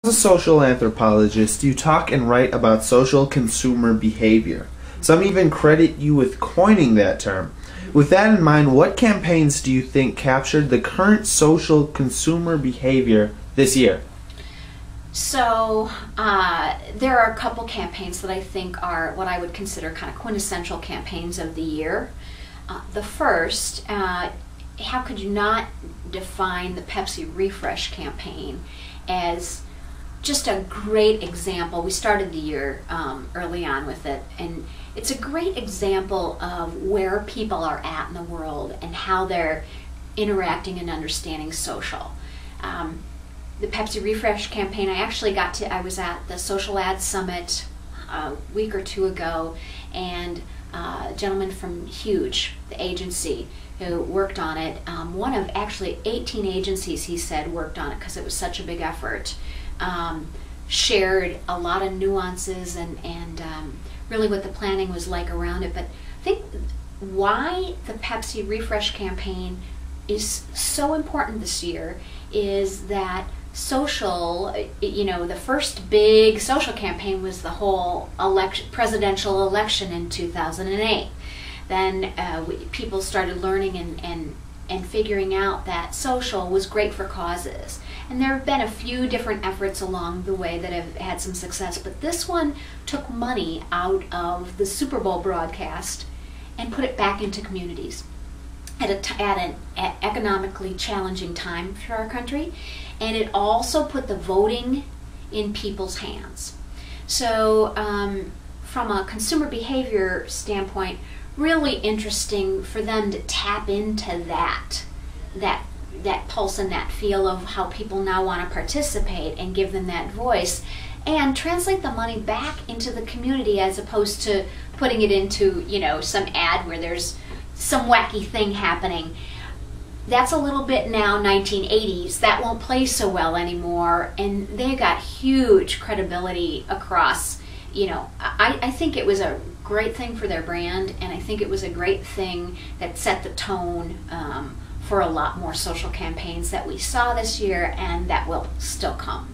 As a social anthropologist, you talk and write about social consumer behavior. Some even credit you with coining that term. With that in mind, what campaigns do you think captured the current social consumer behavior this year? So there are a couple campaigns that I think are what I would consider kind of quintessential campaigns of the year. The first, how could you not define the Pepsi Refresh campaign as just a great example. We started the year early on with it, and it's a great example of where people are at in the world and how they're interacting and understanding social. The Pepsi Refresh campaign, I was at the Social Ad Summit a week or two ago, and a gentleman from Huge, the agency, who worked on it, one of actually 18 agencies, he said, worked on it because it was such a big effort, shared a lot of nuances and really what the planning was like around it. But I think why the Pepsi Refresh campaign is so important this year is that social, the first big social campaign was the whole presidential election in 2008. Then people started learning and figuring out that social was great for causes. And there have been a few different efforts along the way that have had some success, but this one took money out of the Super Bowl broadcast and put it back into communities at an economically challenging time for our country. And it also put the voting in people's hands. So from a consumer behavior standpoint, really interesting for them to tap into that pulse and that feel of how people now want to participate and give them that voice and translate the money back into the community as opposed to putting it into some ad where there's some wacky thing happening. That's a little bit now 1980s. That won't play so well anymore, and they got huge credibility across. I think it was a great thing for their brand, and I think it was a great thing that set the tone for a lot more social campaigns that we saw this year and that will still come.